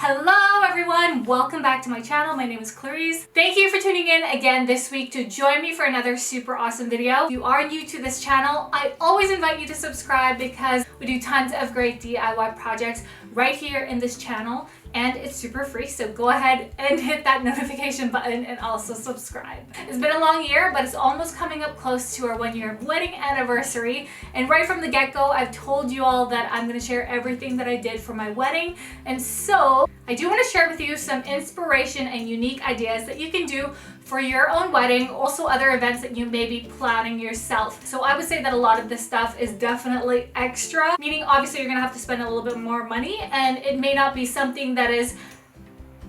Hello everyone, welcome back to my channel. My name is Clarizz. Thank you for tuning in again this week to join me for another super awesome video. If you are new to this channel, I always invite you to subscribe because we do tons of great DIY projects right here in this channel and it's super free, so go ahead and hit that notification button and also subscribe. It's been a long year, but it's almost coming up close to our 1-year wedding anniversary, and right from the get-go I've told you all that I'm going to share everything that I did for my wedding, and so I do want to share with you some inspiration and unique ideas that you can do for your own wedding, also other events that you may be planning yourself. So I would say that a lot of this stuff is definitely extra, meaning obviously you're gonna have to spend a little bit more money and it may not be something that is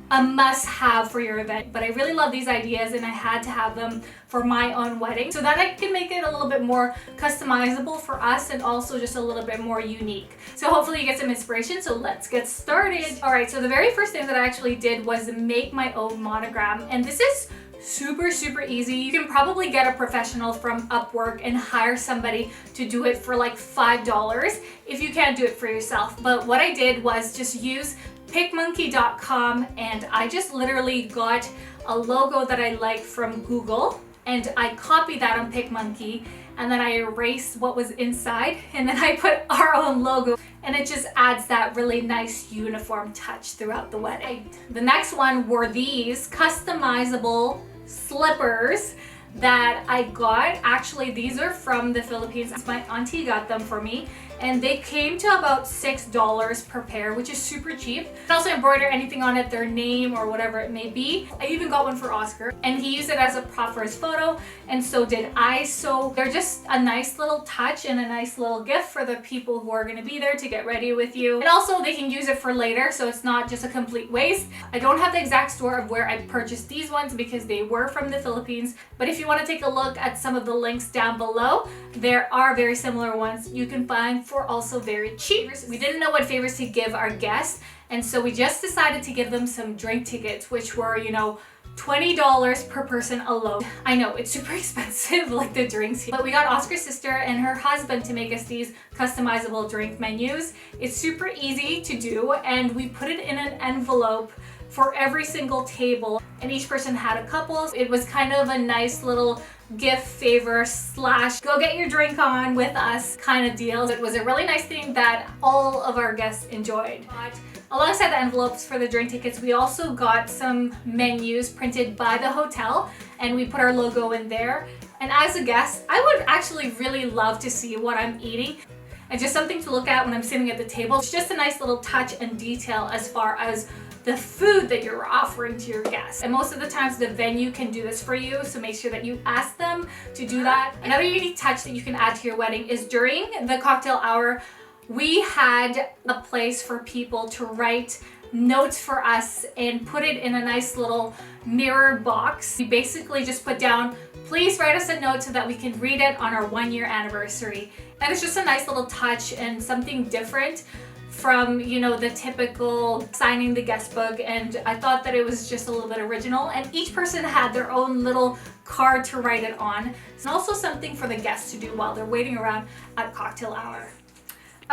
a must-have for your event, but I really love these ideas and I had to have them for my own wedding so that I can make it a little bit more customizable for us and also just a little bit more unique. So hopefully you get some inspiration, so let's get started. All right, so the very first thing that I actually did was make my own monogram, and this is super easy. You can probably get a professional from Upwork and hire somebody to do it for like $5 if you can't do it for yourself. But what I did was just use PicMonkey.com, and I just literally got a logo that I liked from Google and I copied that on PicMonkey, and then I erased what was inside and then I put our own logo, and it just adds that really nice uniform touch throughout the wedding. The next one were these customizable slippers that I got. Actually, these are from the Philippines. My auntie got them for me and they came to about $6 per pair, which is super cheap. You can also embroider anything on it, their name or whatever it may be. I even got one for Oscar and he used it as a prop for his photo, and so did I. So they're just a nice little touch and a nice little gift for the people who are going to be there to get ready with you. And also they can use it for later, so it's not just a complete waste. I don't have the exact store of where I purchased these ones because they were from the Philippines, but if you want to take a look at some of the links down below, there are very similar ones you can find for also very cheap. We didn't know what favors to give our guests, and so we just decided to give them some drink tickets, which were, you know, $20 per person alone. I know it's super expensive, like the drinks, but we got Oscar's sister and her husband to make us these customizable drink menus. It's super easy to do, and we put it in an envelope for every single table, and each person had a couple. It was kind of a nice little gift favor slash go get your drink on with us kind of deal. It was a really nice thing that all of our guests enjoyed. But alongside the envelopes for the drink tickets, we also got some menus printed by the hotel and we put our logo in there. And as a guest, I would actually really love to see what I'm eating and just something to look at when I'm sitting at the table. It's just a nice little touch and detail as far as the food that you're offering to your guests. And most of the times the venue can do this for you, so make sure that you ask them to do that. Another unique touch that you can add to your wedding is during the cocktail hour, we had a place for people to write notes for us and put it in a nice little mirror box. We basically just put down, please write us a note so that we can read it on our 1-year anniversary. And it's just a nice little touch and something different from, you know, the typical signing the guest book, and I thought that it was just a little bit original, and each person had their own little card to write it on. It's also something for the guests to do while they're waiting around at cocktail hour.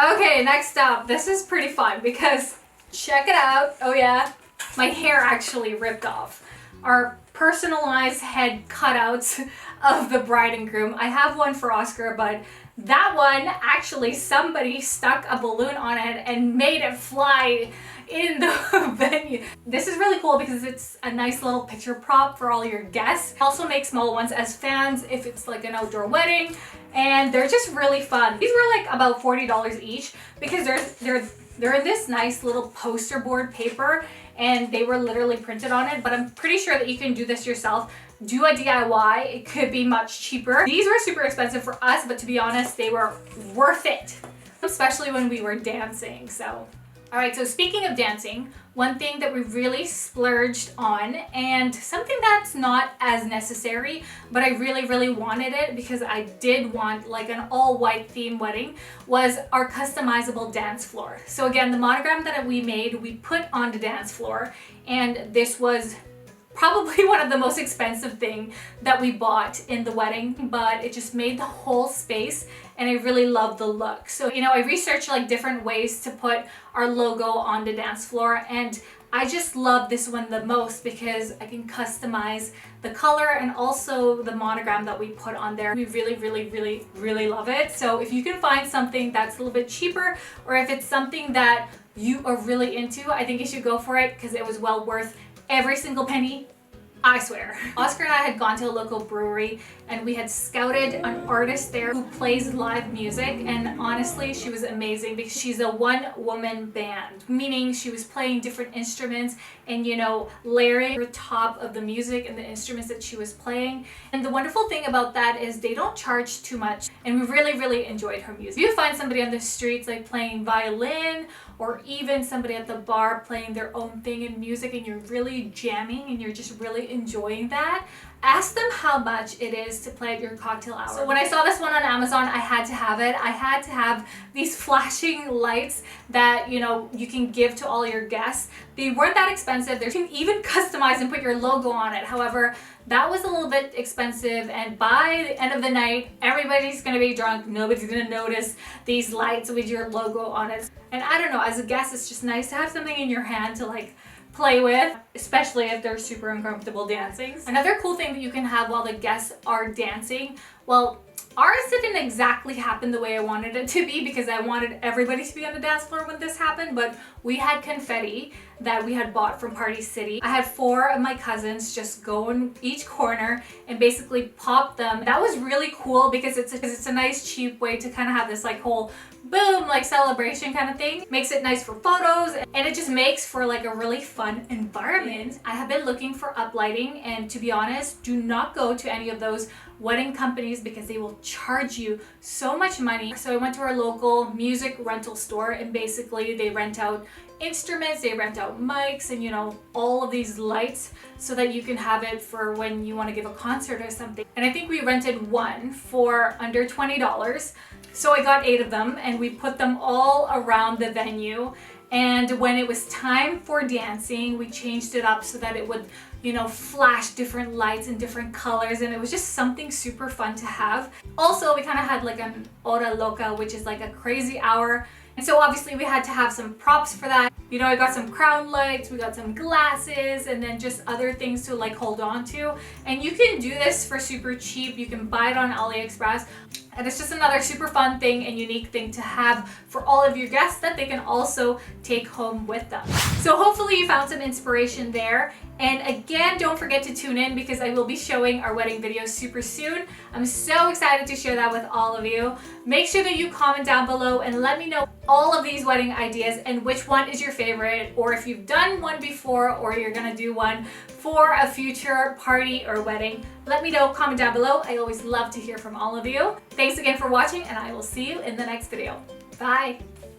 Okay, next up, this is pretty fun because check it out. Oh yeah, my hair actually ripped off. Our personalized head cutouts of the bride and groom. I have one for Oscar, but that one, actually somebody stuck a balloon on it and made it fly in the venue. This is really cool because it's a nice little picture prop for all your guests. Also make small ones as fans if it's like an outdoor wedding, and they're just really fun. These were like about $40 each because they're in this nice little poster board paper and they were literally printed on it, but I'm pretty sure that you can do this yourself. Do a DIY, it could be much cheaper. These were super expensive for us, but to be honest, they were worth it, especially when we were dancing. So, all right, so speaking of dancing, one thing that we really splurged on, and something that's not as necessary, but I really wanted it because I did want like an all-white theme wedding, was our customizable dance floor. So again, the monogram that we made, we put on the dance floor, and this was probably one of the most expensive thing that we bought in the wedding, but it just made the whole space, and I really love the look. So, you know, I researched like different ways to put our logo on the dance floor, and I just love this one the most because I can customize the color and also the monogram that we put on there. We really love it. So if you can find something that's a little bit cheaper, or if it's something that you are really into, I think you should go for it because it was well worth every single penny, I swear. Oscar and I had gone to a local brewery and we had scouted an artist there who plays live music, and honestly she was amazing because she's a one-woman band, meaning she was playing different instruments and, you know, layering over top of the music and the instruments that she was playing. And the wonderful thing about that is they don't charge too much, and we really enjoyed her music. If you find somebody on the streets like playing violin, or even somebody at the bar playing their own thing in music, and you're really jamming and you're just really enjoying that, ask them how much it is to play at your cocktail hour. So when I saw this one on Amazon, I had to have it. I had to have these flashing lights that, you know, you can give to all your guests. They weren't that expensive. You can even customize and put your logo on it. However, that was a little bit expensive, and by the end of the night, everybody's gonna be drunk. Nobody's gonna notice these lights with your logo on it. And I don't know, as a guest, it's just nice to have something in your hand to like play with, especially if they're super uncomfortable dancing. Another cool thing that you can have while the guests are dancing, well, ours didn't exactly happen the way I wanted it to be because I wanted everybody to be on the dance floor when this happened, but we had confetti that we had bought from Party City. I had 4 of my cousins just go in each corner and basically pop them. That was really cool because it's a nice cheap way to kind of have this like whole boom, like celebration kind of thing. Makes it nice for photos, and it just makes for like a really fun environment. I have been looking for uplighting, and to be honest, do not go to any of those wedding companies because they will charge you so much money. So I went to our local music rental store, and basically they rent out instruments, they rent out mics, and, you know, all of these lights so that you can have it for when you want to give a concert or something. And I think we rented one for under $20. So I got 8 of them, and we put them all around the venue. And when it was time for dancing, we changed it up so that it would, you know, flash different lights in different colors, and it was just something super fun to have. Also, we kind of had like an hora loca, which is like a crazy hour. And so obviously we had to have some props for that. You know, I got some crown lights, we got some glasses, and then just other things to like hold on to. And you can do this for super cheap. You can buy it on AliExpress. And it's just another super fun thing and unique thing to have for all of your guests that they can also take home with them. So hopefully you found some inspiration there. And again, don't forget to tune in because I will be showing our wedding video super soon. I'm so excited to share that with all of you. Make sure that you comment down below and let me know all of these wedding ideas and which one is your favorite, or if you've done one before or you're gonna do one for a future party or wedding. Let me know, comment down below. I always love to hear from all of you. Thanks again for watching, and I will see you in the next video. Bye.